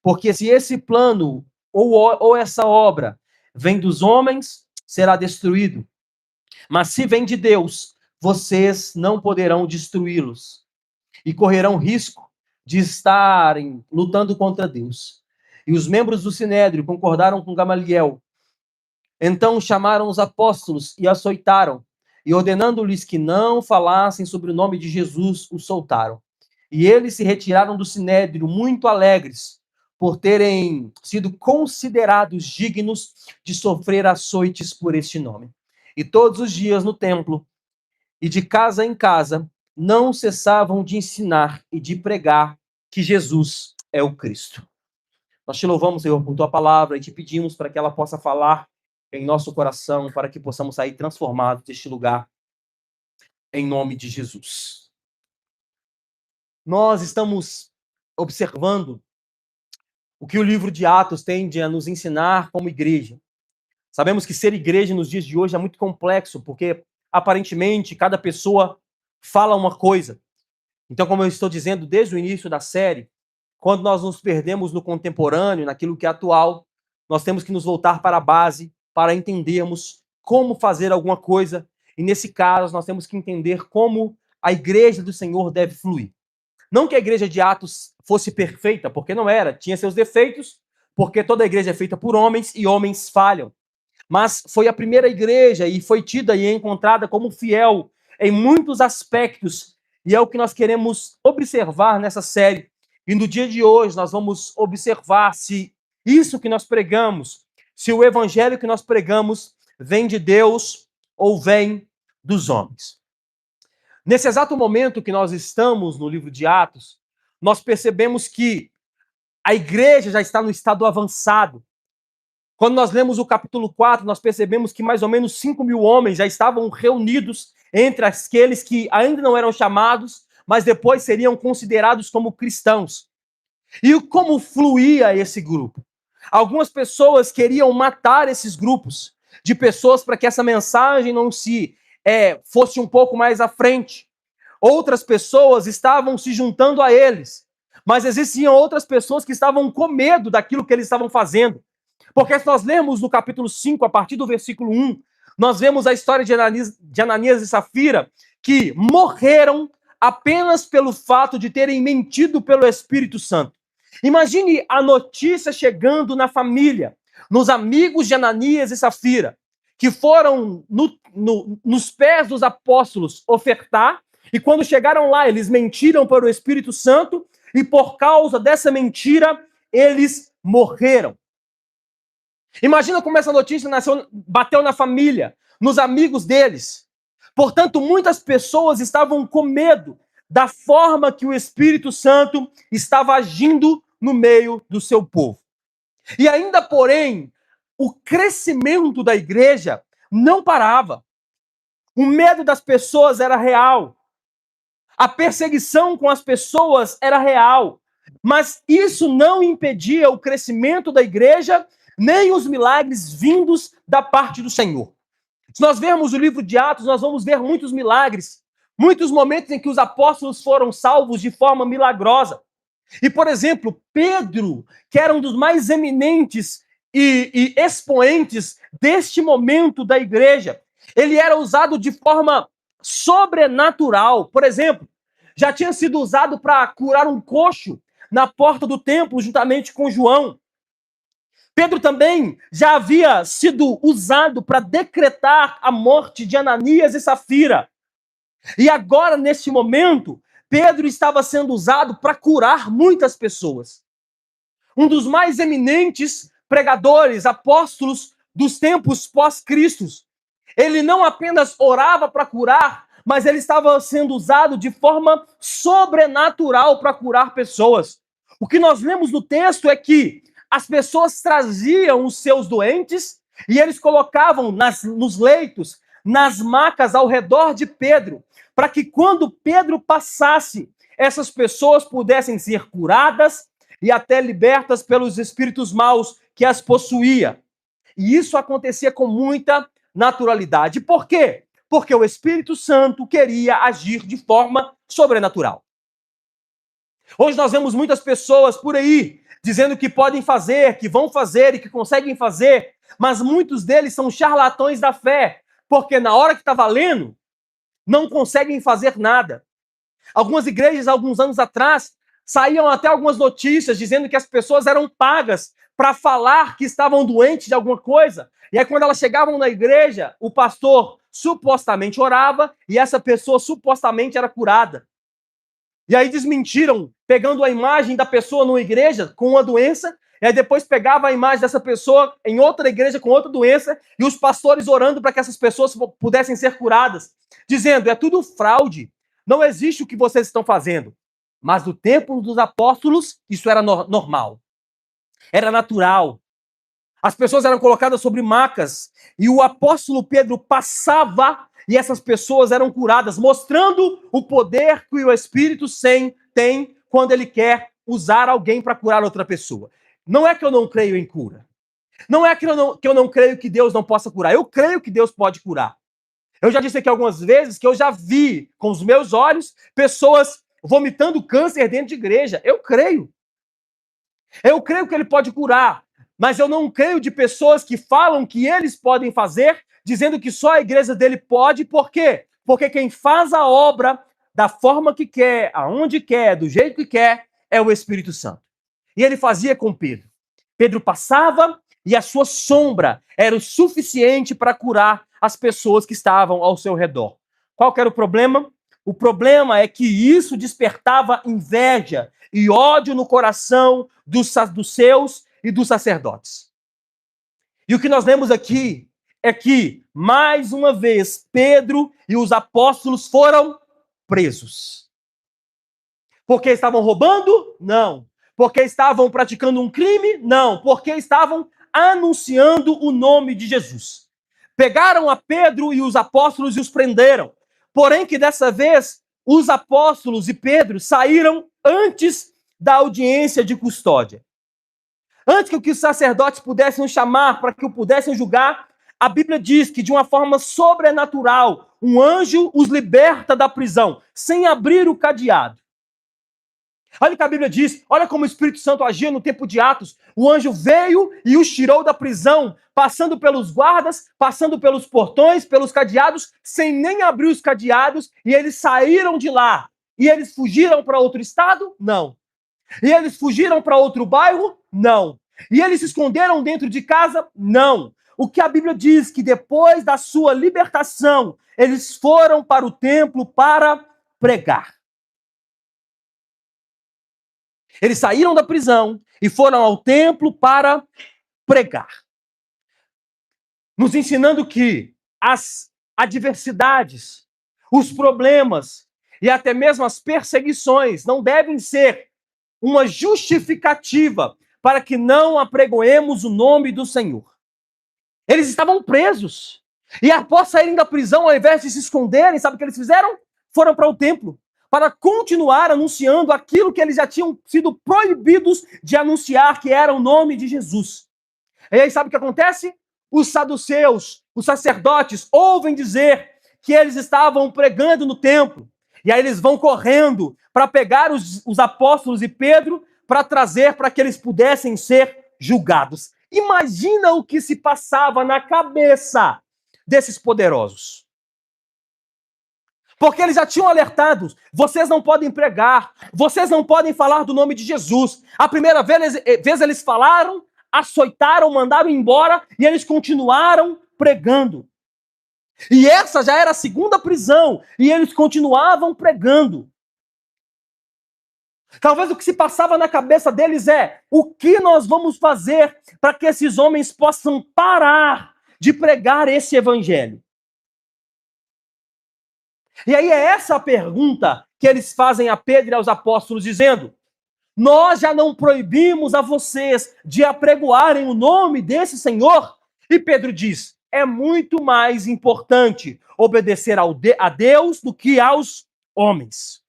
Porque se esse plano ou essa obra vem dos homens, será destruído. Mas se vem de Deus, vocês não poderão destruí-los e correrão risco de estarem lutando contra Deus. E os membros do Sinédrio concordaram com Gamaliel. Então chamaram os apóstolos e açoitaram, e ordenando-lhes que não falassem sobre o nome de Jesus, os soltaram. E eles se retiraram do Sinédrio muito alegres, por terem sido considerados dignos de sofrer açoites por este nome. E todos os dias no templo, e de casa em casa, não cessavam de ensinar e de pregar que Jesus é o Cristo. Nós te louvamos, Senhor, por tua palavra e te pedimos para que ela possa falar em nosso coração, para que possamos sair transformados deste lugar, em nome de Jesus. Nós estamos observando o que o livro de Atos tende a nos ensinar como igreja. Sabemos que ser igreja nos dias de hoje é muito complexo, porque aparentemente cada pessoa fala uma coisa. Então, como eu estou dizendo desde o início da série, quando nós nos perdemos no contemporâneo, naquilo que é atual, nós temos que nos voltar para a base para entendermos como fazer alguma coisa. E nesse caso, nós temos que entender como a igreja do Senhor deve fluir. Não que a igreja de Atos fosse perfeita, porque não era. Tinha seus defeitos, porque toda a igreja é feita por homens e homens falham. Mas foi a primeira igreja e foi tida e encontrada como fiel em muitos aspectos. E é o que nós queremos observar nessa série. E no dia de hoje nós vamos observar se isso que nós pregamos, se o evangelho que nós pregamos vem de Deus ou vem dos homens. Nesse exato momento que nós estamos no livro de Atos, nós percebemos que a igreja já está no estado avançado. Quando nós lemos o capítulo 4, nós percebemos que mais ou menos 5.000 homens já estavam reunidos entre aqueles que ainda não eram chamados, mas depois seriam considerados como cristãos. E como fluía esse grupo? Algumas pessoas queriam matar esses grupos de pessoas para que essa mensagem não fosse um pouco mais à frente. Outras pessoas estavam se juntando a eles, mas existiam outras pessoas que estavam com medo daquilo que eles estavam fazendo. Porque se nós lermos no capítulo 5, a partir do versículo 1, nós vemos a história de Ananias e Safira, que morreram apenas pelo fato de terem mentido pelo Espírito Santo. Imagine a notícia chegando na família, nos amigos de Ananias e Safira, que foram nos pés dos apóstolos ofertar, e quando chegaram lá, eles mentiram para o Espírito Santo, e por causa dessa mentira, eles morreram. Imagina como essa notícia bateu na família, nos amigos deles. Portanto, muitas pessoas estavam com medo da forma que o Espírito Santo estava agindo no meio do seu povo. E ainda, porém, o crescimento da igreja não parava. O medo das pessoas era real. A perseguição com as pessoas era real. Mas isso não impedia o crescimento da igreja, nem os milagres vindos da parte do Senhor. Se nós vermos o livro de Atos, nós vamos ver muitos milagres, muitos momentos em que os apóstolos foram salvos de forma milagrosa. E, por exemplo, Pedro, que era um dos mais eminentes e expoentes deste momento da igreja, ele era usado de forma sobrenatural. Por exemplo, já tinha sido usado para curar um coxo na porta do templo, juntamente com João. Pedro também já havia sido usado para decretar a morte de Ananias e Safira. E agora, neste momento, Pedro estava sendo usado para curar muitas pessoas. Um dos mais eminentes pregadores, apóstolos dos tempos pós-Cristo. Ele não apenas orava para curar, mas ele estava sendo usado de forma sobrenatural para curar pessoas. O que nós lemos no texto é que as pessoas traziam os seus doentes e eles colocavam nos leitos, nas macas ao redor de Pedro, para que quando Pedro passasse, essas pessoas pudessem ser curadas e até libertas pelos espíritos maus que as possuía. E isso acontecia com muita naturalidade. Por quê? Porque o Espírito Santo queria agir de forma sobrenatural. Hoje nós vemos muitas pessoas por aí dizendo que podem fazer, que vão fazer e que conseguem fazer, mas muitos deles são charlatões da fé, porque na hora que está valendo, não conseguem fazer nada. Algumas igrejas, alguns anos atrás, saíam até algumas notícias dizendo que as pessoas eram pagas para falar que estavam doentes de alguma coisa. E aí, quando elas chegavam na igreja, o pastor supostamente orava e essa pessoa supostamente era curada. E aí desmentiram, pegando a imagem da pessoa numa igreja com uma doença, e aí depois pegava a imagem dessa pessoa em outra igreja com outra doença, e os pastores orando para que essas pessoas pudessem ser curadas, dizendo, é tudo fraude, não existe o que vocês estão fazendo. Mas no tempo dos apóstolos, isso era normal, era natural. As pessoas eram colocadas sobre macas, e o apóstolo Pedro passava e essas pessoas eram curadas, mostrando o poder que o Espírito tem quando ele quer usar alguém para curar outra pessoa. Não é que eu não creio em cura. Não é que eu não creio que Deus não possa curar. Eu creio que Deus pode curar. Eu já disse aqui algumas vezes que eu já vi com os meus olhos pessoas vomitando câncer dentro de igreja. Eu creio. Eu creio que ele pode curar. Mas eu não creio de pessoas que falam que eles podem fazer, dizendo que só a igreja dele pode. Por quê? Porque quem faz a obra da forma que quer, aonde quer, do jeito que quer, é o Espírito Santo. E ele fazia com Pedro. Pedro passava e a sua sombra era o suficiente para curar as pessoas que estavam ao seu redor. Qual que era o problema? O problema é que isso despertava inveja e ódio no coração dos seus e dos sacerdotes. E o que nós lemos aqui é que, mais uma vez, Pedro e os apóstolos foram presos. Porque estavam roubando? Não. Porque estavam praticando um crime? Não. Porque estavam anunciando o nome de Jesus. Pegaram a Pedro e os apóstolos e os prenderam. Porém que dessa vez, os apóstolos e Pedro saíram antes da audiência de custódia. Antes que os sacerdotes pudessem chamar para que o pudessem julgar, a Bíblia diz que de uma forma sobrenatural, um anjo os liberta da prisão, sem abrir o cadeado. Olha o que a Bíblia diz, olha como o Espírito Santo agia no tempo de Atos. O anjo veio e os tirou da prisão, passando pelos guardas, passando pelos portões, pelos cadeados, sem nem abrir os cadeados, e eles saíram de lá. E eles fugiram para outro estado? Não. E eles fugiram para outro bairro? Não. E eles se esconderam dentro de casa? Não. O que a Bíblia diz que depois da sua libertação, eles foram para o templo para pregar. Eles saíram da prisão e foram ao templo para pregar. Nos ensinando que as adversidades, os problemas e até mesmo as perseguições não devem ser uma justificativa para que não apregoemos o nome do Senhor. Eles estavam presos. E após saírem da prisão, ao invés de se esconderem, sabe o que eles fizeram? Foram para o templo para continuar anunciando aquilo que eles já tinham sido proibidos de anunciar, que era o nome de Jesus. E aí sabe o que acontece? Os saduceus, os sacerdotes, ouvem dizer que eles estavam pregando no templo. E aí eles vão correndo para pegar os apóstolos e Pedro para trazer para que eles pudessem ser julgados. Imagina o que se passava na cabeça desses poderosos. Porque eles já tinham alertado, vocês não podem pregar, vocês não podem falar do nome de Jesus. A primeira vez eles falaram, açoitaram, mandaram embora e eles continuaram pregando. E essa já era a segunda prisão e eles continuavam pregando. Talvez o que se passava na cabeça deles é: o que nós vamos fazer para que esses homens possam parar de pregar esse evangelho? E aí é essa a pergunta que eles fazem a Pedro e aos apóstolos, dizendo: nós já não proibimos a vocês de apregoarem o nome desse Senhor? E Pedro diz: é muito mais importante obedecer a Deus do que aos homens.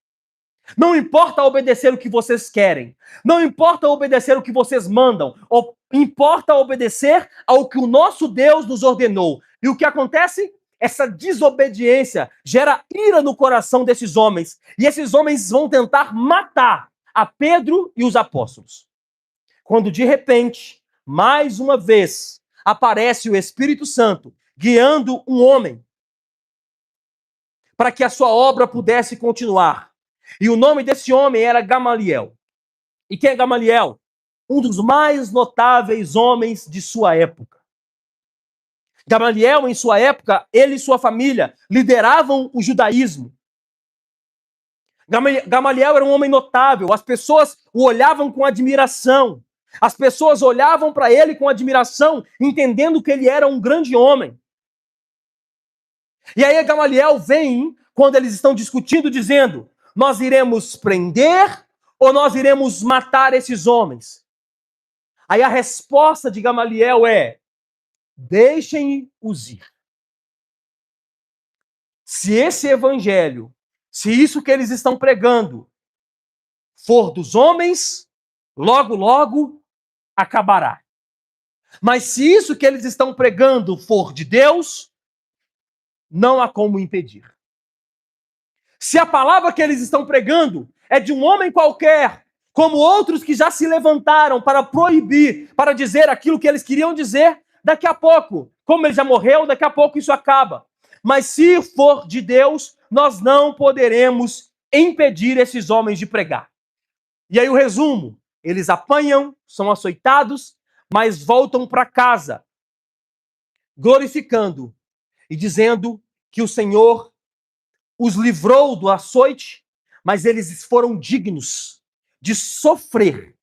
Não importa obedecer o que vocês querem. Não importa obedecer o que vocês mandam. Importa obedecer ao que o nosso Deus nos ordenou. E o que acontece? Essa desobediência gera ira no coração desses homens. E esses homens vão tentar matar a Pedro e os apóstolos. Quando de repente, mais uma vez, aparece o Espírito Santo guiando um homem para que a sua obra pudesse continuar. E o nome desse homem era Gamaliel. E quem é Gamaliel? Um dos mais notáveis homens de sua época. Gamaliel, em sua época, ele e sua família lideravam o judaísmo. Gamaliel era um homem notável, as pessoas o olhavam com admiração. As pessoas olhavam para ele com admiração, entendendo que ele era um grande homem. E aí Gamaliel vem, quando eles estão discutindo, dizendo: nós iremos prender ou nós iremos matar esses homens? Aí a resposta de Gamaliel é: deixem-os ir. Se esse evangelho, se isso que eles estão pregando for dos homens, logo, logo acabará. Mas se isso que eles estão pregando for de Deus, não há como impedir. Se a palavra que eles estão pregando é de um homem qualquer, como outros que já se levantaram para proibir, para dizer aquilo que eles queriam dizer, daqui a pouco, como ele já morreu, daqui a pouco isso acaba. Mas se for de Deus, nós não poderemos impedir esses homens de pregar. E aí o resumo: eles apanham, são açoitados, mas voltam para casa, glorificando e dizendo que o Senhor os livrou do açoite, mas eles foram dignos de sofrer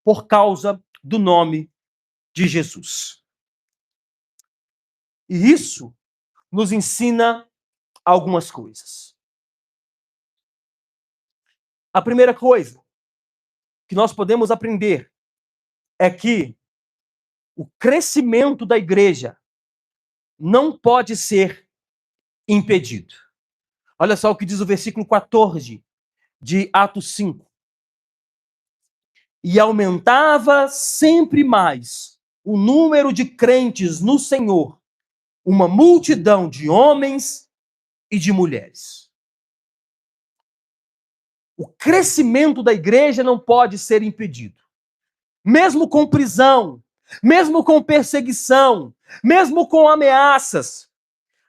por causa do nome de Jesus. E isso nos ensina algumas coisas. A primeira coisa que nós podemos aprender é que o crescimento da igreja não pode ser impedido. Olha só o que diz o versículo 14 de Atos 5. E aumentava sempre mais o número de crentes no Senhor, uma multidão de homens e de mulheres. O crescimento da igreja não pode ser impedido. Mesmo com prisão, mesmo com perseguição, mesmo com ameaças,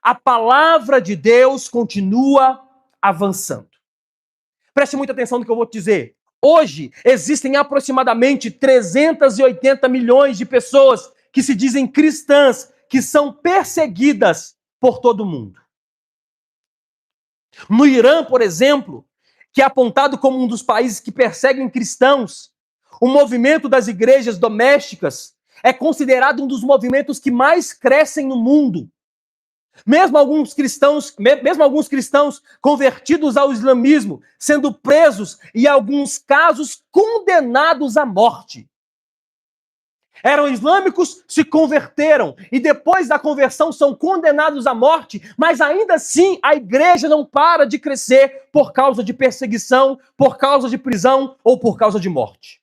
a palavra de Deus continua avançando. Preste muita atenção no que eu vou te dizer. Hoje, existem aproximadamente 380 milhões de pessoas que se dizem cristãs, que são perseguidas por todo mundo. No Irã, por exemplo, que é apontado como um dos países que perseguem cristãos, o movimento das igrejas domésticas é considerado um dos movimentos que mais crescem no mundo. Mesmo alguns cristãos convertidos ao islamismo, sendo presos e, em alguns casos, condenados à morte. Eram islâmicos, se converteram e depois da conversão são condenados à morte, mas ainda assim a igreja não para de crescer por causa de perseguição, por causa de prisão ou por causa de morte.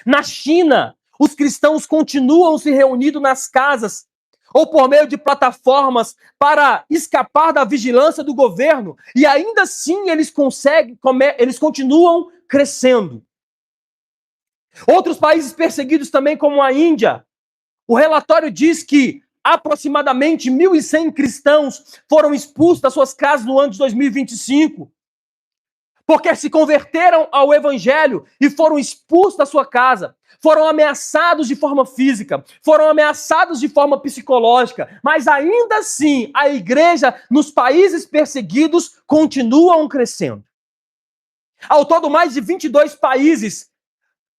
Na China, os cristãos continuam se reunindo nas casas ou por meio de plataformas para escapar da vigilância do governo, e ainda assim eles continuam crescendo. Outros países perseguidos também, como a Índia, o relatório diz que aproximadamente 1.100 cristãos foram expulsos das suas casas no ano de 2025, porque se converteram ao evangelho e foram expulsos da sua casa, foram ameaçados de forma física, foram ameaçados de forma psicológica, mas ainda assim a igreja nos países perseguidos continuam crescendo. Ao todo, mais de 22 países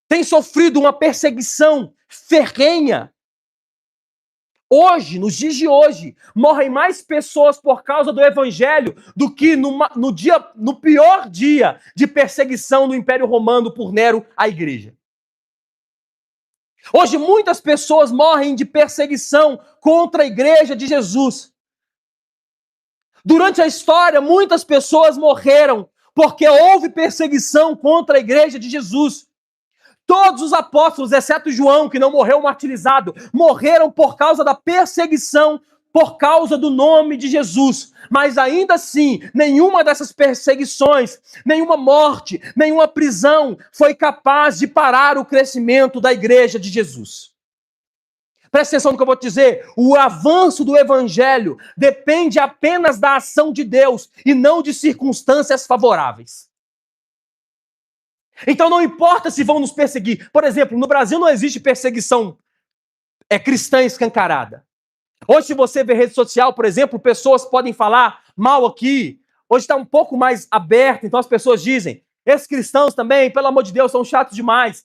têm sofrido uma perseguição ferrenha. Hoje, nos dias de hoje, morrem mais pessoas por causa do evangelho do que no pior dia de perseguição no Império Romano por Nero à igreja. Hoje, muitas pessoas morrem de perseguição contra a igreja de Jesus. Durante a história, muitas pessoas morreram porque houve perseguição contra a igreja de Jesus. Todos os apóstolos, exceto João, que não morreu martirizado, morreram por causa da perseguição por causa do nome de Jesus. Mas ainda assim, nenhuma dessas perseguições, nenhuma morte, nenhuma prisão foi capaz de parar o crescimento da igreja de Jesus. Presta atenção no que eu vou te dizer. O avanço do evangelho depende apenas da ação de Deus e não de circunstâncias favoráveis. Então não importa se vão nos perseguir. Por exemplo, no Brasil não existe perseguição cristã escancarada. Hoje, se você vê rede social, por exemplo, pessoas podem falar mal aqui. Hoje está um pouco mais aberto, então as pessoas dizem, esses cristãos também, pelo amor de Deus, são chatos demais.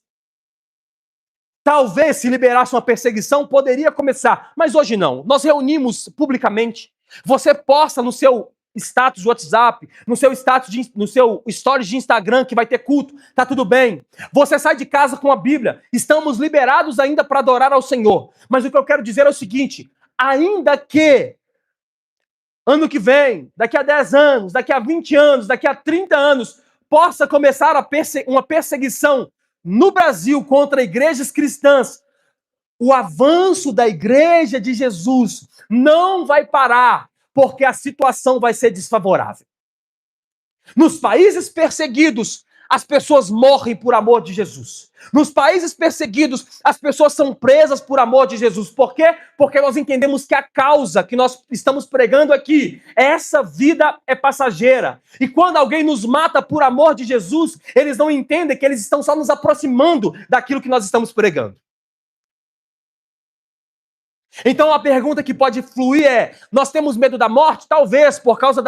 Talvez, se liberasse uma perseguição, poderia começar. Mas hoje não. Nós reunimos publicamente. Você posta no seu status de WhatsApp, no seu stories de Instagram, que vai ter culto. Tá tudo bem. Você sai de casa com a Bíblia. Estamos liberados ainda para adorar ao Senhor. Mas o que eu quero dizer é o seguinte. Ainda que ano que vem, daqui a 10 anos, daqui a 20 anos, daqui a 30 anos, possa começar uma perseguição no Brasil contra igrejas cristãs, o avanço da igreja de Jesus não vai parar, porque a situação vai ser desfavorável. Nos países perseguidos, as pessoas morrem por amor de Jesus. Nos países perseguidos, as pessoas são presas por amor de Jesus. Por quê? Porque nós entendemos que a causa que nós estamos pregando aqui, essa vida é passageira. E quando alguém nos mata por amor de Jesus, eles não entendem que eles estão só nos aproximando daquilo que nós estamos pregando. Então a pergunta que pode fluir é, nós temos medo da morte? Talvez, por causa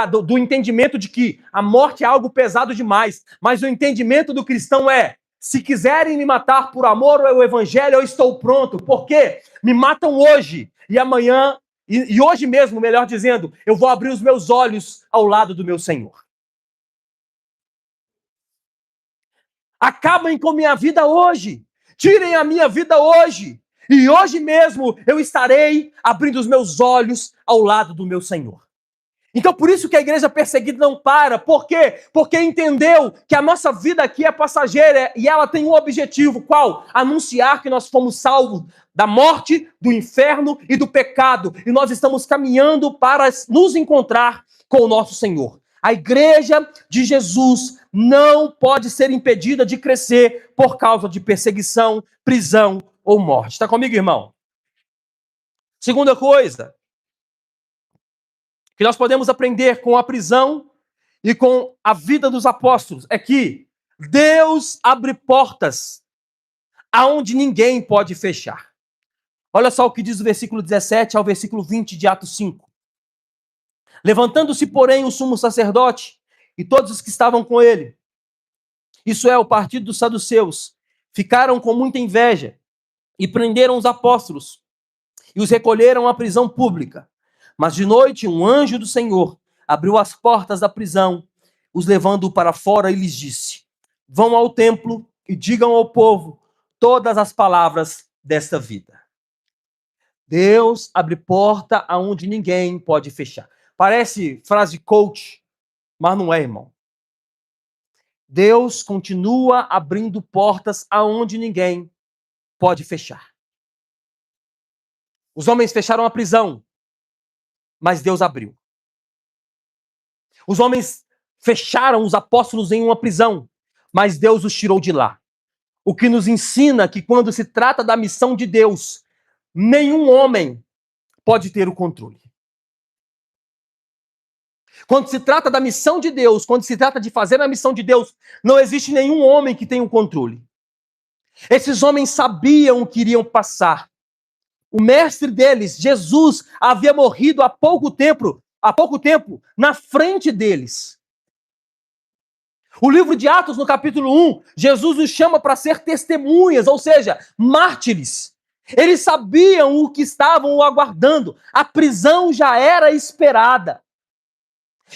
do entendimento de que a morte é algo pesado demais. Mas o entendimento do cristão é, se quiserem me matar por amor ao evangelho, eu estou pronto. Por quê? Me matam hoje e amanhã, e hoje mesmo, melhor dizendo, eu vou abrir os meus olhos ao lado do meu Senhor. Acabem com minha vida hoje. Tirem a minha vida hoje. E hoje mesmo eu estarei abrindo os meus olhos ao lado do meu Senhor. Então por isso que a igreja perseguida não para. Por quê? Porque entendeu que a nossa vida aqui é passageira e ela tem um objetivo. Qual? Anunciar que nós fomos salvos da morte, do inferno e do pecado. E nós estamos caminhando para nos encontrar com o nosso Senhor. A igreja de Jesus não pode ser impedida de crescer por causa de perseguição, prisão ou morte. Está comigo, irmão? Segunda coisa que nós podemos aprender com a prisão e com a vida dos apóstolos é que Deus abre portas aonde ninguém pode fechar. Olha só o que diz o versículo 17 ao versículo 20 de Atos 5. Levantando-se, porém, o sumo sacerdote e todos os que estavam com ele, isso é, o partido dos saduceus, ficaram com muita inveja e prenderam os apóstolos e os recolheram à prisão pública. Mas de noite um anjo do Senhor abriu as portas da prisão, os levando para fora e lhes disse: vão ao templo e digam ao povo todas as palavras desta vida. Deus abre porta aonde ninguém pode fechar. Parece frase coach, mas não é, irmão. Deus continua abrindo portas aonde ninguém pode fechar. Os homens fecharam a prisão, mas Deus abriu. Os homens fecharam os apóstolos em uma prisão, mas Deus os tirou de lá. O que nos ensina que quando se trata da missão de Deus, nenhum homem pode ter o controle. Quando se trata da missão de Deus, quando se trata de fazer a missão de Deus, não existe nenhum homem que tenha o controle. Esses homens sabiam o que iriam passar. O mestre deles, Jesus, havia morrido há pouco tempo na frente deles. O livro de Atos, no capítulo 1, Jesus os chama para ser testemunhas, ou seja, mártires. Eles sabiam o que estavam aguardando. A prisão já era esperada.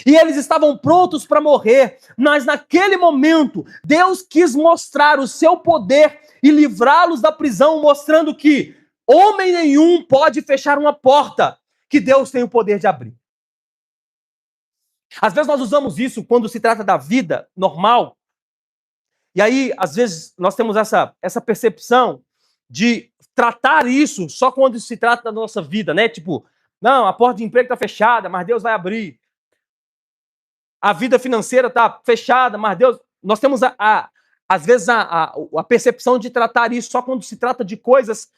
E eles estavam prontos para morrer. Mas naquele momento, Deus quis mostrar o seu poder e livrá-los da prisão, mostrando que homem nenhum pode fechar uma porta que Deus tem o poder de abrir. Às vezes nós usamos isso quando se trata da vida normal. E aí, às vezes, nós temos essa percepção de tratar isso só quando se trata da nossa vida, né? Tipo, Não, a porta de emprego está fechada, mas Deus vai abrir. A vida financeira está fechada, mas Deus... Nós temos, às vezes, a percepção de tratar isso só quando se trata de coisas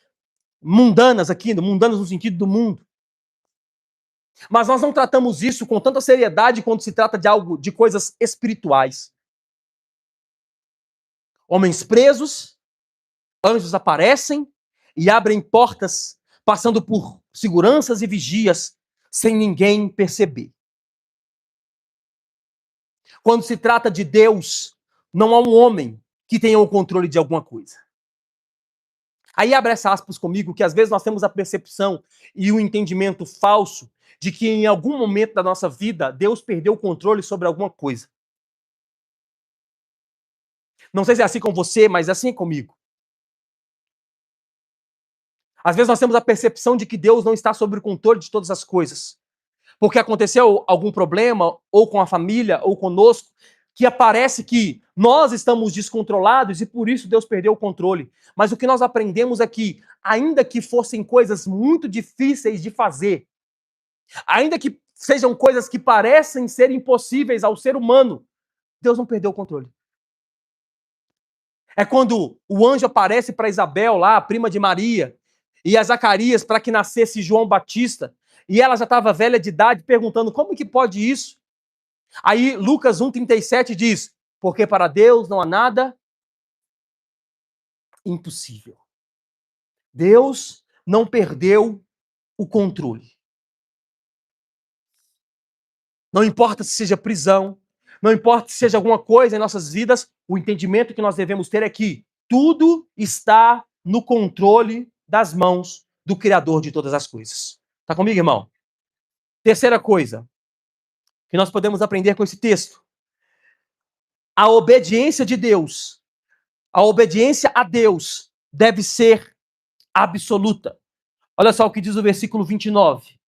mundanas aqui, mundanas no sentido do mundo. Mas nós não tratamos isso com tanta seriedade quando se trata de algo, de coisas espirituais. Homens presos, anjos aparecem e abrem portas, passando por seguranças e vigias, sem ninguém perceber. Quando se trata de Deus, não há um homem que tenha o controle de alguma coisa. Aí abre essas aspas comigo, que às vezes nós temos a percepção e o entendimento falso de que em algum momento da nossa vida, Deus perdeu o controle sobre alguma coisa. Não sei se é assim com você, mas é assim comigo. Às vezes nós temos a percepção de que Deus não está sob o controle de todas as coisas. Porque aconteceu algum problema, ou com a família, ou conosco, que parece que nós estamos descontrolados e por isso Deus perdeu o controle. Mas o que nós aprendemos é que, ainda que fossem coisas muito difíceis de fazer, ainda que sejam coisas que parecem ser impossíveis ao ser humano, Deus não perdeu o controle. É quando o anjo aparece para Isabel, lá, a prima de Maria, e a Zacarias para que nascesse João Batista, e ela já estava velha de idade, perguntando como que pode isso? Aí Lucas 1,37 diz, porque para Deus não há nada impossível. Deus não perdeu o controle. Não importa se seja prisão, não importa se seja alguma coisa em nossas vidas, o entendimento que nós devemos ter é que tudo está no controle das mãos do Criador de todas as coisas. Tá comigo, irmão? Terceira coisa que nós podemos aprender com esse texto. A obediência de Deus, a obediência a Deus deve ser absoluta. Olha só o que diz o versículo 29.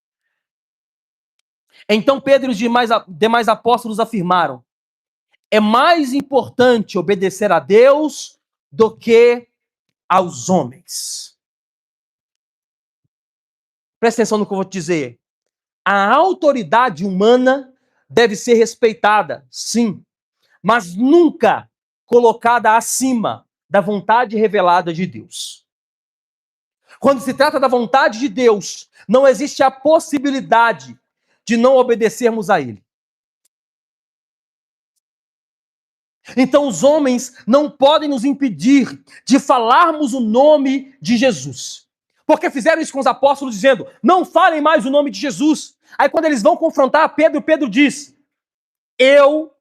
Então Pedro e os demais apóstolos afirmaram: é mais importante obedecer a Deus do que aos homens. Presta atenção no que eu vou te dizer. A autoridade humana deve ser respeitada, sim, mas nunca colocada acima da vontade revelada de Deus. Quando se trata da vontade de Deus, não existe a possibilidade de não obedecermos a Ele. Então os homens não podem nos impedir de falarmos o nome de Jesus. Porque fizeram isso com os apóstolos dizendo, não falem mais o nome de Jesus. Aí quando eles vão confrontar Pedro, Pedro diz, eu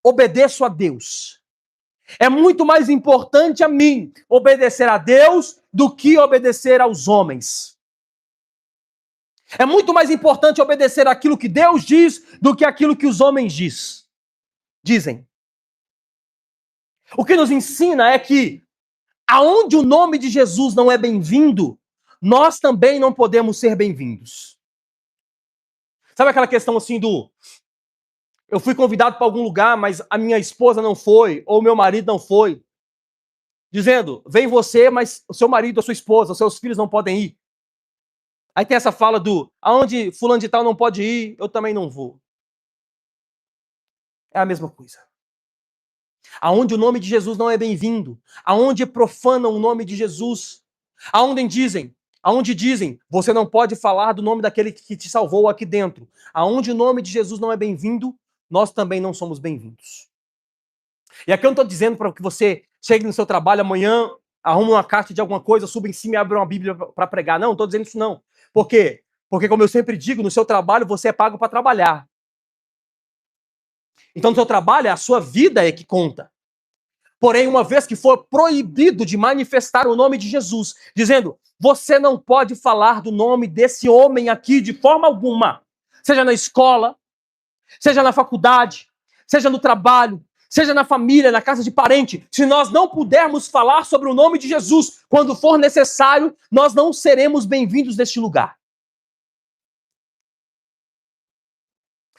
obedeço a Deus. É muito mais importante a mim obedecer a Deus do que obedecer aos homens. É muito mais importante obedecer aquilo que Deus diz do que aquilo que os homens dizem. O que nos ensina é que aonde o nome de Jesus não é bem-vindo, nós também não podemos ser bem-vindos. Sabe aquela questão assim do... Eu fui convidado para algum lugar, mas a minha esposa não foi, ou meu marido não foi. Dizendo, vem você, mas o seu marido, a sua esposa, os seus filhos não podem ir. Aí tem essa fala do, aonde fulano de tal não pode ir, eu também não vou. É a mesma coisa. Aonde o nome de Jesus não é bem-vindo, aonde profanam o nome de Jesus, aonde dizem, você não pode falar do nome daquele que te salvou aqui dentro. Aonde o nome de Jesus não é bem-vindo, nós também não somos bem-vindos. E aqui eu não estou dizendo para que você chegue no seu trabalho amanhã, arrume uma caixa de alguma coisa, suba em cima e abra uma Bíblia para pregar. Não estou dizendo isso não. Por quê? Porque, como eu sempre digo, no seu trabalho você é pago para trabalhar. Então, no seu trabalho, a sua vida é que conta. Porém, uma vez que for proibido de manifestar o nome de Jesus, dizendo, você não pode falar do nome desse homem aqui de forma alguma, seja na escola, seja na faculdade, seja no trabalho, seja na família, na casa de parente, se nós não pudermos falar sobre o nome de Jesus quando for necessário, nós não seremos bem-vindos neste lugar.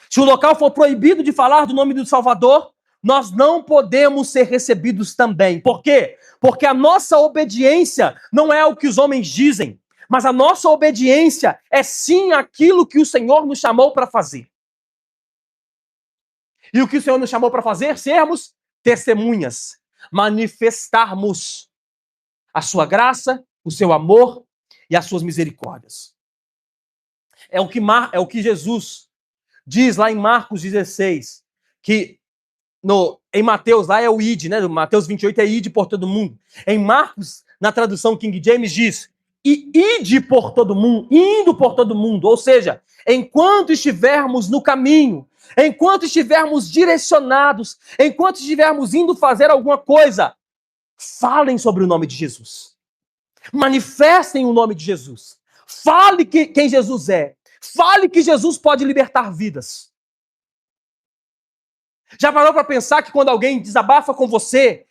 Se o local for proibido de falar do nome do Salvador, nós não podemos ser recebidos também. Por quê? Porque a nossa obediência não é o que os homens dizem, Mas a nossa obediência é sim aquilo que o Senhor nos chamou para fazer. E o que o Senhor nos chamou para fazer? Sermos testemunhas, manifestarmos a sua graça, o seu amor e as suas misericórdias. É o que Jesus diz lá em Marcos 16, que em Mateus, lá é o id, né? Mateus 28 é id por todo mundo. Em Marcos, na tradução King James, diz e ide por todo mundo, indo por todo mundo. Ou seja, enquanto estivermos no caminho, enquanto estivermos direcionados, enquanto estivermos indo fazer alguma coisa, falem sobre o nome de Jesus. Manifestem o nome de Jesus. Fale quem Jesus é. Fale que Jesus pode libertar vidas. Já parou para pensar que quando alguém desabafa com você,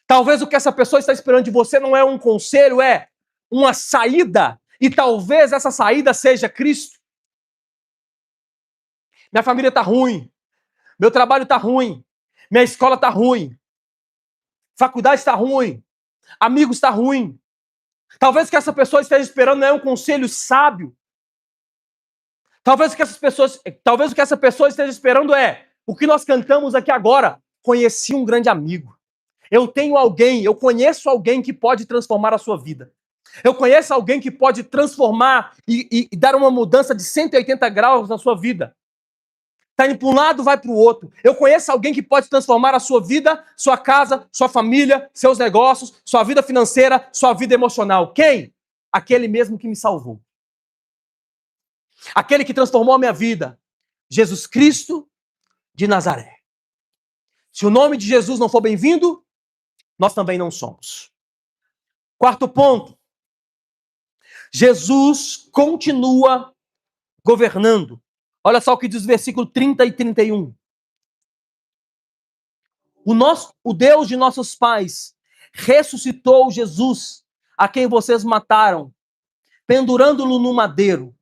talvez o que essa pessoa está esperando de você não é um conselho, é uma saída, e talvez essa saída seja Cristo? Minha família está ruim, meu trabalho está ruim, minha escola está ruim, faculdade está ruim, amigos está ruim. Talvez o que essa pessoa esteja esperando não é um conselho sábio. Talvez o que essa pessoa esteja esperando é o que nós cantamos aqui agora. Conheci um grande amigo. Eu conheço alguém que pode transformar a sua vida. Eu conheço alguém que pode transformar e dar uma mudança de 180 graus na sua vida. Está indo para um lado, vai para o outro. Eu conheço alguém que pode transformar a sua vida, sua casa, sua família, seus negócios, sua vida financeira, sua vida emocional. Quem? Aquele mesmo que me salvou. Aquele que transformou a minha vida. Jesus Cristo de Nazaré. Se o nome de Jesus não for bem-vindo, nós também não somos. Quarto ponto. Jesus continua governando. Olha só o que diz o versículo 30 e 31. O Deus de nossos pais ressuscitou Jesus, a quem vocês mataram, pendurando-lo no madeiro.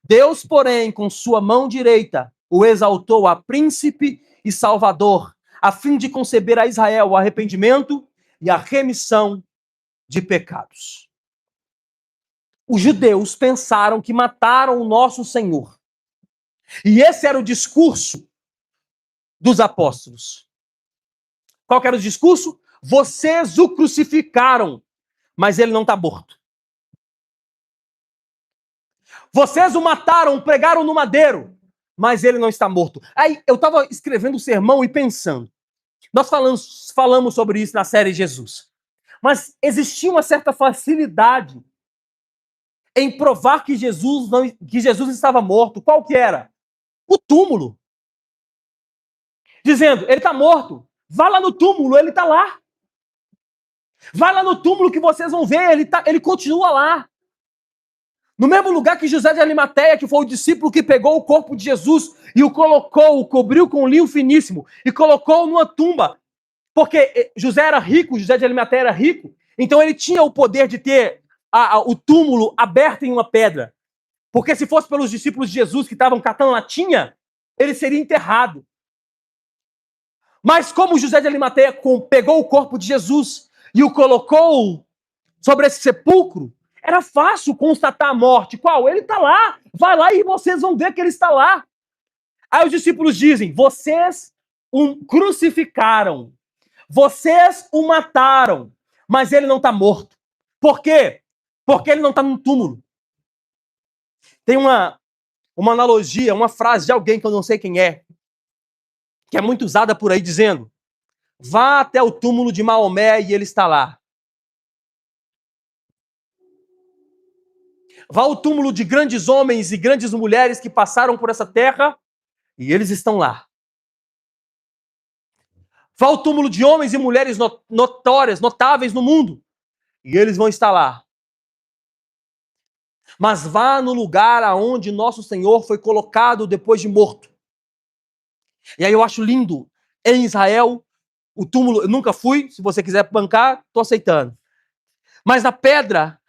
Deus, porém, com sua mão direita, o exaltou a príncipe e salvador, a fim de conceber a Israel o arrependimento e a remissão de pecados. Os judeus pensaram que mataram o nosso Senhor. E esse era o discurso dos apóstolos. Qual que era o discurso? Vocês o crucificaram, mas ele não está morto. Vocês o mataram, pregaram no madeiro, mas ele não está morto. Aí eu estava escrevendo o sermão e pensando. Nós falamos sobre isso na série Jesus. Mas existia uma certa facilidade em provar que Jesus estava morto. Qual que era? O túmulo. Dizendo, ele está morto. Vá lá no túmulo, ele está lá. Vai lá no túmulo que vocês vão ver, ele continua lá. No mesmo lugar que José de Arimateia, que foi o discípulo que pegou o corpo de Jesus e o cobriu com linho finíssimo e colocou numa tumba. Porque José era rico, José de Arimateia era rico, então ele tinha o poder de ter o túmulo aberto em uma pedra. Porque se fosse pelos discípulos de Jesus que estavam catando latinha, ele seria enterrado. Mas como José de Arimateia pegou o corpo de Jesus e o colocou sobre esse sepulcro, era fácil constatar a morte. Qual? Ele está lá. Vai lá e vocês vão ver que ele está lá. Aí os discípulos dizem, vocês o crucificaram. Vocês o mataram. Mas ele não está morto. Por quê? Porque ele não está no túmulo. Tem uma analogia, uma frase de alguém que eu não sei quem é, que é muito usada por aí, dizendo, vá até o túmulo de Maomé e ele está lá. Vá ao túmulo de grandes homens e grandes mulheres que passaram por essa terra e eles estão lá. Vá ao túmulo de homens e mulheres notáveis no mundo e eles vão estar lá. Mas vá no lugar aonde nosso Senhor foi colocado depois de morto. E aí eu acho lindo, em Israel, o túmulo, eu nunca fui, se você quiser bancar, estou aceitando. Mas na pedra,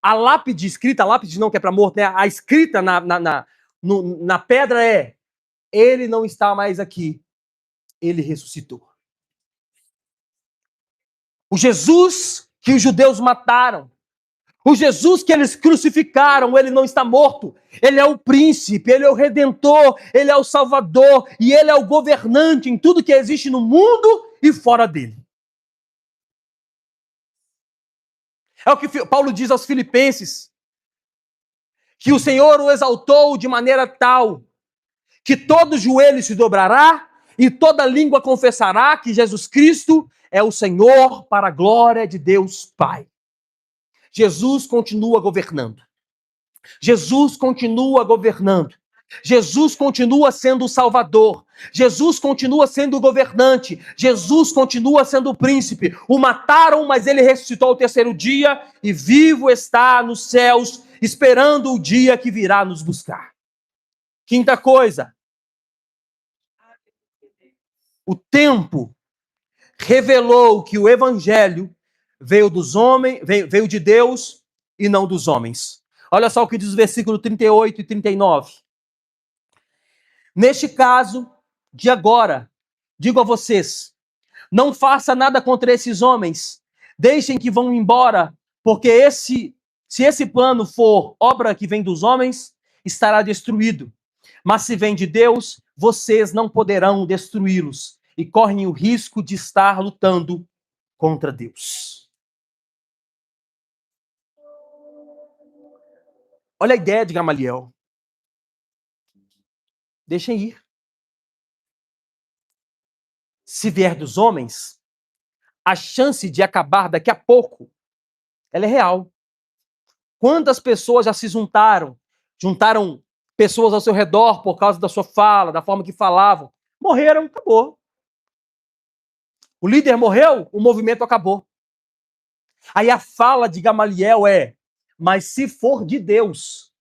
a lápide não que é para morto, né? A escrita na pedra é, ele não está mais aqui, ele ressuscitou. O Jesus que os judeus mataram, O Jesus que eles crucificaram, ele não está morto. Ele é o príncipe, ele é o redentor, ele é o salvador e ele é o governante em tudo que existe no mundo e fora dele. É o que Paulo diz aos Filipenses, que o Senhor o exaltou de maneira tal que todo joelho se dobrará e toda língua confessará que Jesus Cristo é o Senhor para a glória de Deus Pai. Jesus continua governando. Jesus continua governando. Jesus continua sendo o Salvador. Jesus continua sendo o governante. Jesus continua sendo o príncipe. O mataram, mas ele ressuscitou ao terceiro dia e vivo está nos céus, esperando o dia que virá nos buscar. Quinta coisa. O tempo revelou que o evangelho veio dos homens, veio de Deus e não dos homens. Olha só o que diz o versículo 38 e 39. Neste caso de agora, digo a vocês, não faça nada contra esses homens, deixem que vão embora, porque se esse plano for obra que vem dos homens, estará destruído. Mas se vem de Deus, vocês não poderão destruí-los e correm o risco de estar lutando contra Deus. Olha a ideia de Gamaliel. Deixem ir. Se vier dos homens, a chance de acabar daqui a pouco, ela é real. Quantas pessoas já se juntaram pessoas ao seu redor por causa da sua fala, da forma que falavam, morreram, acabou. O líder morreu, o movimento acabou. Aí a fala de Gamaliel é: mas se for de Deus,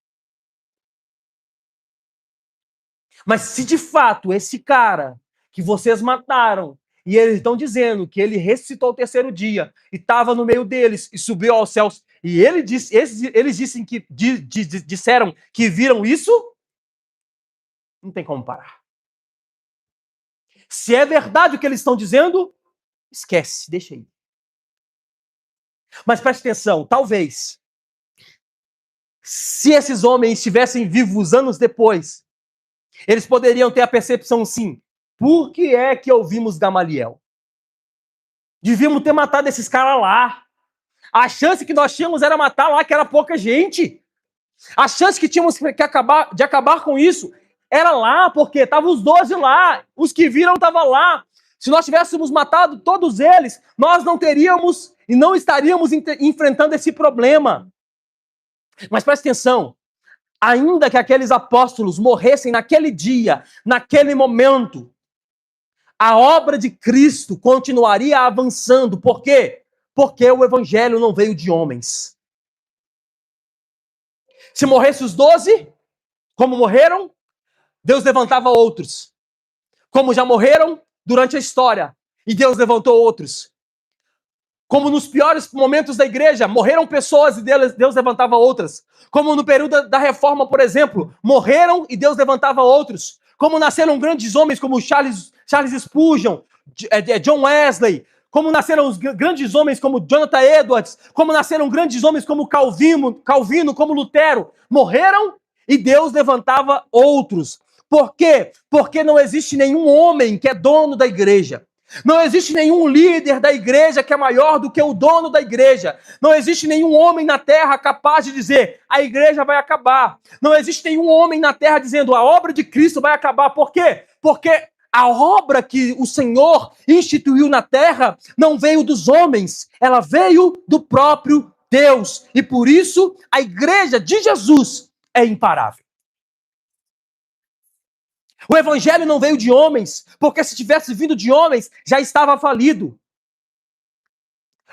mas se de fato esse cara que vocês mataram, e eles estão dizendo que ele ressuscitou ao terceiro dia, e estava no meio deles, e subiu aos céus, e eles disseram que viram isso, não tem como parar. Se é verdade o que eles estão dizendo, esquece, deixa aí. Mas preste atenção, talvez, se esses homens estivessem vivos anos depois, eles poderiam ter a percepção, sim, por que é que ouvimos Gamaliel? Devíamos ter matado esses caras lá. A chance que nós tínhamos era matar lá, que era pouca gente. A chance que tínhamos de acabar com isso era lá, porque estavam os 12 lá, os que viram estavam lá. Se nós tivéssemos matado todos eles, nós não teríamos e não estaríamos enfrentando esse problema. Mas presta atenção, ainda que aqueles apóstolos morressem naquele dia, naquele momento, a obra de Cristo continuaria avançando. Por quê? Porque o evangelho não veio de homens. Se morresse os 12, como morreram, Deus levantava outros. Como já morreram durante a história, e Deus levantou outros. Como nos piores momentos da igreja, morreram pessoas e Deus levantava outras. Como no período da reforma, por exemplo, morreram e Deus levantava outros. Como nasceram grandes homens como Charles Spurgeon, John Wesley. Como nasceram os grandes homens como Jonathan Edwards. Como nasceram grandes homens como Calvino, como Lutero. Morreram e Deus levantava outros. Por quê? Porque não existe nenhum homem que é dono da igreja. Não existe nenhum líder da igreja que é maior do que o dono da igreja. Não existe nenhum homem na terra capaz de dizer a igreja vai acabar. Não existe nenhum homem na terra dizendo a obra de Cristo vai acabar. Por quê? Porque a obra que o Senhor instituiu na terra não veio dos homens, ela veio do próprio Deus. E por isso a igreja de Jesus é imparável. O evangelho não veio de homens, porque se tivesse vindo de homens, já estava falido.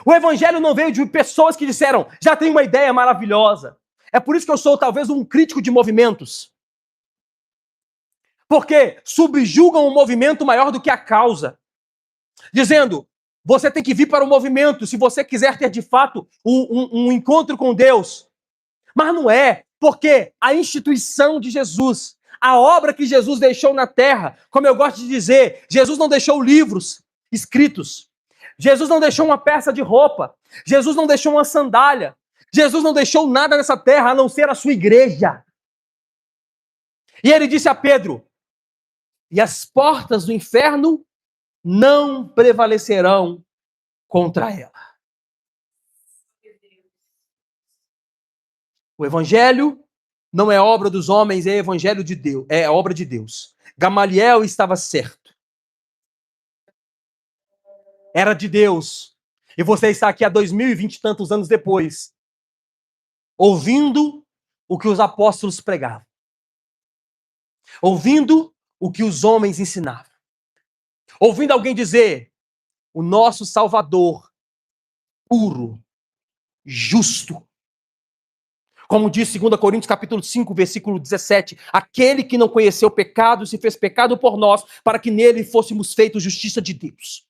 O evangelho não veio de pessoas que disseram, já tenho uma ideia maravilhosa. É por isso que eu sou talvez um crítico de movimentos. Porque subjugam o movimento maior do que a causa. Dizendo, você tem que vir para o movimento se você quiser ter de fato um encontro com Deus. Mas não é, porque a instituição de Jesus, a obra que Jesus deixou na terra, como eu gosto de dizer, Jesus não deixou livros escritos. Jesus não deixou uma peça de roupa. Jesus não deixou uma sandália. Jesus não deixou nada nessa terra a não ser a sua igreja. E ele disse a Pedro: e as portas do inferno não prevalecerão contra ela. O evangelho não é obra dos homens, é evangelho de Deus, é obra de Deus. Gamaliel estava certo. Era de Deus. E você está aqui há 2020 e tantos anos depois, ouvindo o que os apóstolos pregavam. Ouvindo o que os homens ensinavam. Ouvindo alguém dizer: o nosso Salvador, puro, justo. Como diz 2 Coríntios capítulo 5, versículo 17, aquele que não conheceu pecado se fez pecado por nós, para que nele fôssemos feitos justiça de Deus.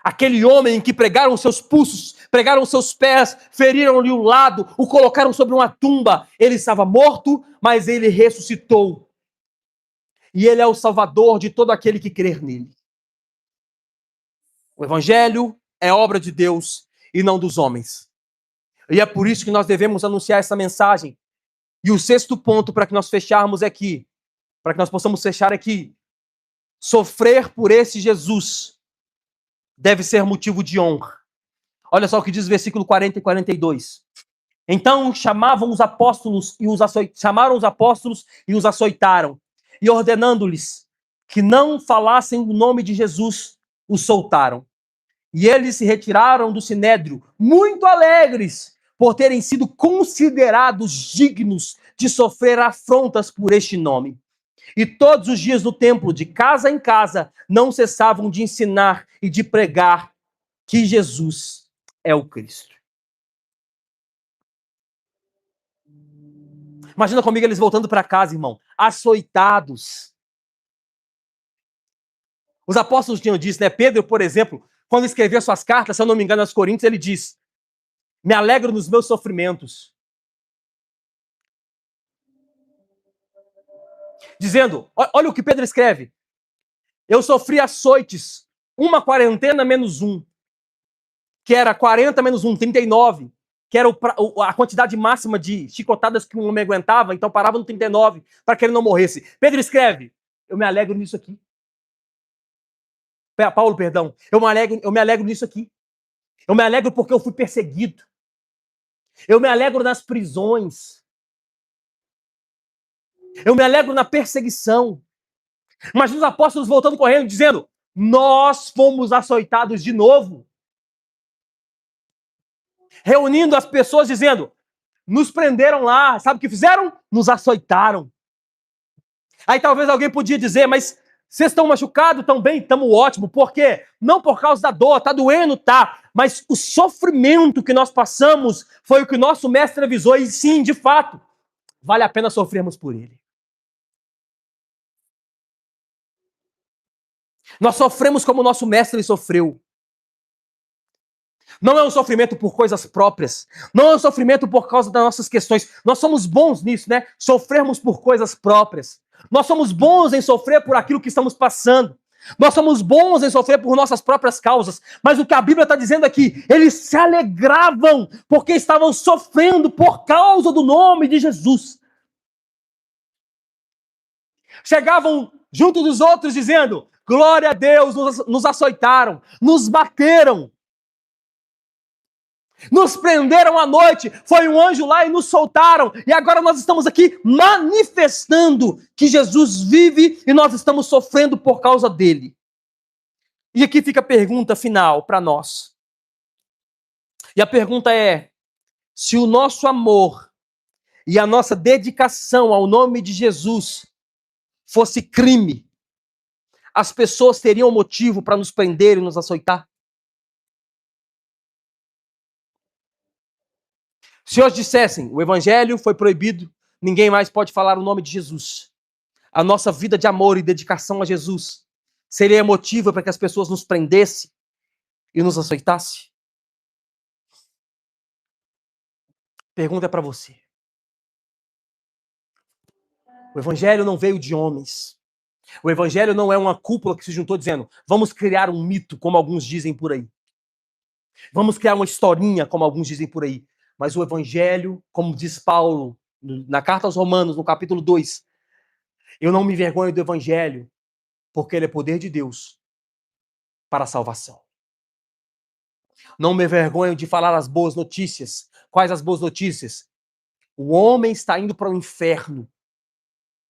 Aquele homem em que pregaram seus pulsos, pregaram seus pés, feriram-lhe o lado, o colocaram sobre uma tumba. Ele estava morto, mas ele ressuscitou. E ele é o Salvador de todo aquele que crer nele. O Evangelho é obra de Deus e não dos homens. E é por isso que nós devemos anunciar essa mensagem. E o sexto ponto para que nós fecharmos aqui, para que nós possamos fechar aqui: sofrer por esse Jesus deve ser motivo de honra. Olha só o que diz o versículo 40 e 42. Então chamaram os apóstolos e os açoitaram, e ordenando-lhes que não falassem o nome de Jesus, os soltaram. E eles se retiraram do sinédrio, muito alegres, por terem sido considerados dignos de sofrer afrontas por este nome. E todos os dias no templo, de casa em casa, não cessavam de ensinar e de pregar que Jesus é o Cristo. Imagina comigo eles voltando para casa, irmão, açoitados. Os apóstolos tinham dito, né? Pedro, por exemplo, quando escrevia suas cartas, se eu não me engano, aos Coríntios, ele diz: me alegro nos meus sofrimentos. Dizendo, olha o que Pedro escreve: eu sofri açoites, uma quarentena menos um, que era 40 menos 1, 39, que era a quantidade máxima de chicotadas que um homem aguentava, então parava no 39, para que ele não morresse. Pedro escreve: eu me alegro nisso aqui. Paulo, perdão, eu me alegro nisso aqui. Eu me alegro porque eu fui perseguido. Eu me alegro nas prisões. Eu me alegro na perseguição. Mas os apóstolos voltando correndo, dizendo: nós fomos açoitados de novo. Reunindo as pessoas, dizendo: nos prenderam lá. Sabe o que fizeram? Nos açoitaram. Aí talvez alguém podia dizer: mas vocês estão machucados? Estão bem? Estamos ótimo. Por quê? Não por causa da dor, tá doendo, tá. Mas o sofrimento que nós passamos foi o que o nosso mestre avisou. E sim, de fato, vale a pena sofrermos por ele. Nós sofremos como o nosso mestre sofreu. Não é um sofrimento por coisas próprias. Não é um sofrimento por causa das nossas questões. Nós somos bons nisso, né? Sofrermos por coisas próprias. Nós somos bons em sofrer por aquilo que estamos passando. Nós somos bons em sofrer por nossas próprias causas. Mas o que a Bíblia está dizendo aqui, eles se alegravam porque estavam sofrendo por causa do nome de Jesus. Chegavam junto dos outros dizendo: glória a Deus, nos açoitaram, nos bateram. Nos prenderam à noite, foi um anjo lá e nos soltaram, e agora nós estamos aqui manifestando que Jesus vive e nós estamos sofrendo por causa dele. E aqui fica a pergunta final para nós. E a pergunta é: se o nosso amor e a nossa dedicação ao nome de Jesus fosse crime, as pessoas teriam motivo para nos prender e nos açoitar? Se hoje dissessem: o evangelho foi proibido, ninguém mais pode falar o nome de Jesus, a nossa vida de amor e dedicação a Jesus seria motivo para que as pessoas nos prendessem e nos açoitassem? Pergunta é para você. O evangelho não veio de homens. O evangelho não é uma cúpula que se juntou dizendo: vamos criar um mito, como alguns dizem por aí. Vamos criar uma historinha, como alguns dizem por aí. Mas o evangelho, como diz Paulo na carta aos Romanos, no capítulo 2, eu não me envergonho do evangelho, porque ele é poder de Deus para a salvação. Não me envergonho de falar as boas notícias. Quais as boas notícias? O homem está indo para o inferno,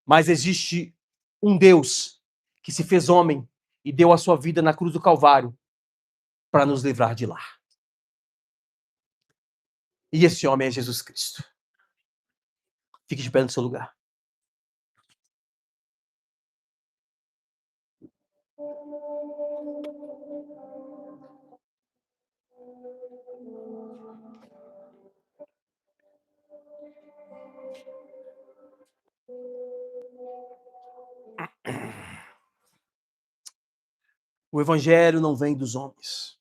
mas existe um Deus que se fez homem e deu a sua vida na cruz do Calvário para nos livrar de lá. E esse homem é Jesus Cristo. Fique de pé no seu lugar. O evangelho não vem dos homens.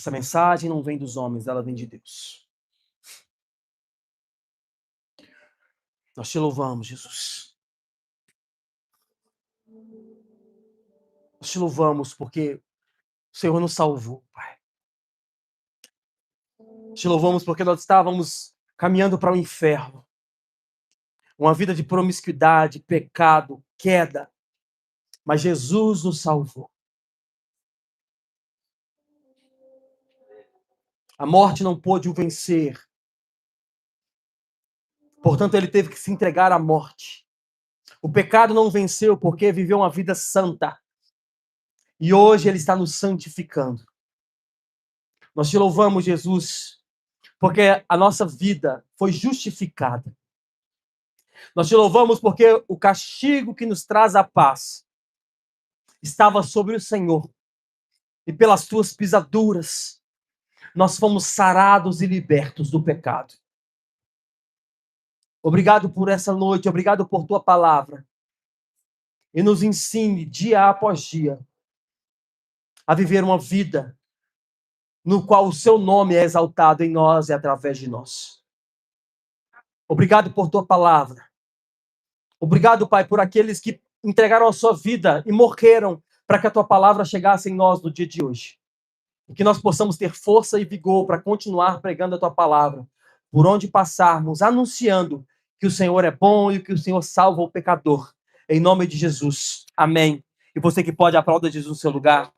Essa mensagem não vem dos homens, ela vem de Deus. Nós te louvamos, Jesus. Nós te louvamos porque o Senhor nos salvou, Pai. Te louvamos porque nós estávamos caminhando para o inferno. Uma vida de promiscuidade, pecado, queda. Mas Jesus nos salvou. A morte não pôde o vencer. Portanto, ele teve que se entregar à morte. O pecado não venceu porque viveu uma vida santa. E hoje ele está nos santificando. Nós te louvamos, Jesus, porque a nossa vida foi justificada. Nós te louvamos porque o castigo que nos traz a paz estava sobre o Senhor. E pelas tuas pisaduras, nós fomos sarados e libertos do pecado. Obrigado por essa noite, obrigado por tua palavra. E nos ensine, dia após dia, a viver uma vida no qual o seu nome é exaltado em nós e através de nós. Obrigado por tua palavra. Obrigado, Pai, por aqueles que entregaram a sua vida e morreram para que a tua palavra chegasse em nós no dia de hoje. E que nós possamos ter força e vigor para continuar pregando a tua palavra, por onde passarmos, anunciando que o Senhor é bom e que o Senhor salva o pecador. Em nome de Jesus. Amém. E você que pode, aplauda Jesus no seu lugar.